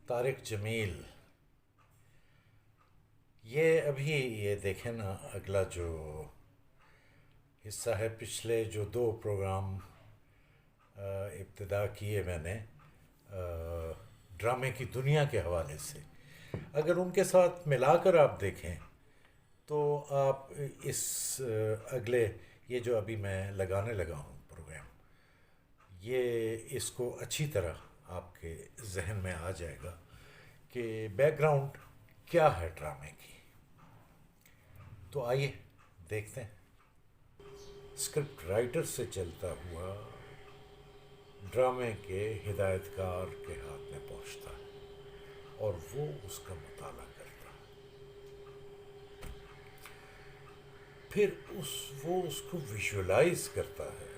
طارق جمیل، یہ ابھی یہ دیکھیں نا، اگلا جو حصہ ہے، پچھلے جو دو پروگرام ابتدا کیے میں نے ڈرامے کی دنیا کے حوالے سے، اگر ان کے ساتھ ملا کر آپ دیکھیں تو آپ اس اگلے یہ جو ابھی میں لگانے لگا ہوں پروگرام، یہ اس کو اچھی طرح آپ کے ذہن میں آ جائے گا کہ بیک گراؤنڈ کیا ہے ڈرامے کی. تو آئیے دیکھتے ہیں. اسکرپٹ رائٹر سے چلتا ہوا ڈرامے کے ہدایت کار کے ہاتھ میں پہنچتا ہے اور وہ اس کا مطالعہ کرتا ہے. پھر وہ اس کو ویژولائز کرتا ہے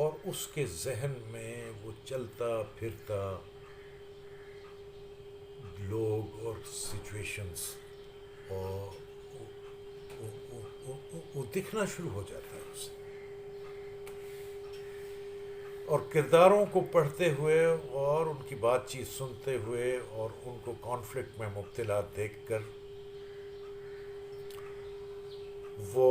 اور اس کے ذہن میں وہ چلتا پھرتا لوگ اور سچویشنز اور وہ دکھنا شروع ہو جاتا ہے اسے. اور کرداروں کو پڑھتے ہوئے اور ان کی بات چیت سنتے ہوئے اور ان کو کانفلکٹ میں مبتلا دیکھ کر وہ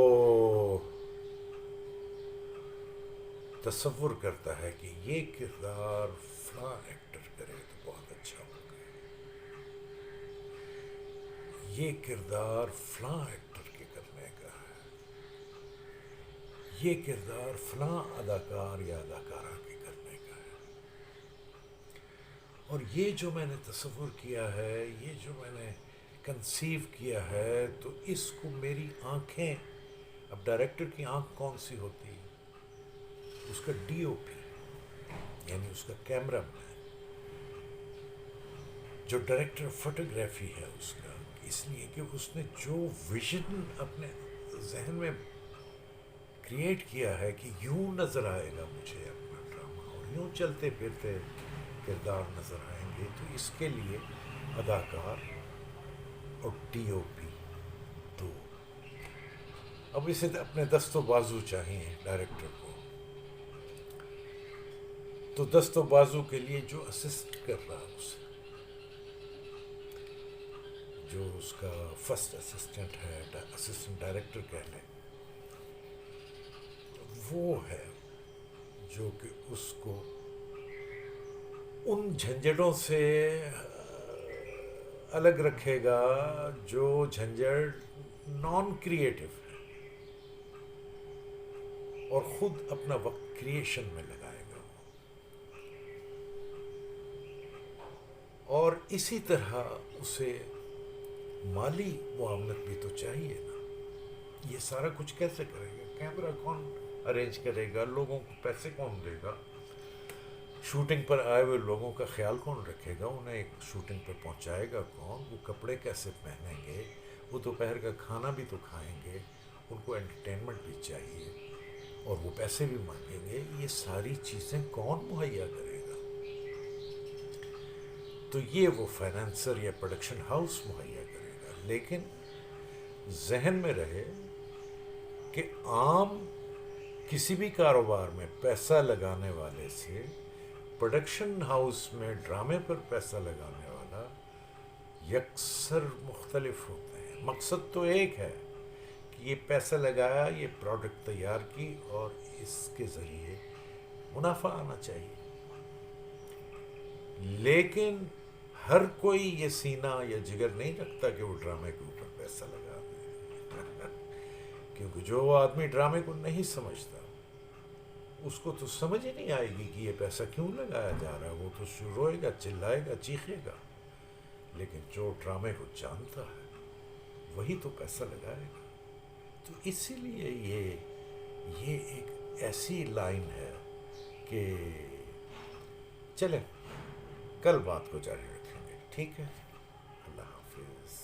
تصور کرتا ہے کہ یہ کردار فلاں ایکٹر کرے تو بہت اچھا ہوگا، یہ کردار فلاں ایکٹر کے کرنے کا ہے، یہ کردار فلاں اداکار یا اداکارہ کے کرنے کا ہے. اور یہ جو میں نے تصور کیا ہے، یہ جو میں نے کنسیو کیا ہے، تو اس کو میری آنکھیں، اب ڈائریکٹر کی آنکھ کون سی ہوتی ہے؟ اس کا ڈی او پی، یعنی اس کا کیمرہ مین، جو ڈائریکٹر فوٹوگرافی ہے اس کا، اس لیے کہ اس نے جو ویژن اپنے ذہن میں کریٹ کیا ہے کہ یوں نظر آئے گا مجھے اپنا ڈرامہ اور یوں چلتے پھرتے کردار نظر آئیں گے، تو اس کے لیے اداکار اور ڈی او پی دو. اب اسے اپنے دست و بازو چاہیے ڈائریکٹر کو، تو دست و بازو کے لیے جو اسسٹ کر رہا اسے، جو اس کا فرسٹ اسسٹنٹ ہے، اسسٹنٹ ڈائریکٹر کہہ لیں، وہ ہے جو کہ اس کو ان جھنجھٹوں سے الگ رکھے گا جو جھنجھٹ نان کریٹو ہے، اور خود اپنا وقت کریشن میں لگائے گا. اور اسی طرح اسے مالی معاونت بھی تو چاہیے نا. یہ سارا کچھ کیسے کرے گا؟ کیمرہ کون ارینج کرے گا؟ لوگوں کو پیسے کون دے گا؟ شوٹنگ پر آئے ہوئے لوگوں کا خیال کون رکھے گا؟ انہیں ایک شوٹنگ پہ پہنچائے گا کون؟ وہ کپڑے کیسے پہنیں گے؟ وہ دوپہر کا کھانا بھی تو کھائیں گے، ان کو انٹرٹینمنٹ بھی چاہیے اور وہ پیسے بھی مانگیں گے. یہ ساری چیزیں کون مہیا کرے گا؟ تو یہ وہ فائنانسر یا پروڈکشن ہاؤس مہیا کرے گا. لیکن ذہن میں رہے کہ عام کسی بھی کاروبار میں پیسہ لگانے والے سے پروڈکشن ہاؤس میں ڈرامے پر پیسہ لگانے والا یکسر مختلف ہوتے ہیں. مقصد تو ایک ہے کہ یہ پیسہ لگایا، یہ پروڈکٹ تیار کی اور اس کے ذریعے منافع آنا چاہیے. لیکن ہر کوئی یہ سینہ یا جگر نہیں رکھتا کہ وہ ڈرامے کے اوپر پیسہ لگا دے. کیونکہ جو آدمی ڈرامے کو نہیں سمجھتا، اس کو تو سمجھ ہی نہیں آئے گی کہ یہ پیسہ کیوں لگایا جا رہا ہے. وہ تو روئے گا، چلائے گا، چیخے گا. لیکن جو ڈرامے کو جانتا ہے وہی تو پیسہ لگائے گا. تو اسی لیے یہ ایک ایسی لائن ہے کہ چلیں کل بات کو جاری رکھیں گے. ٹھیک ہے؟ اللہ حافظ.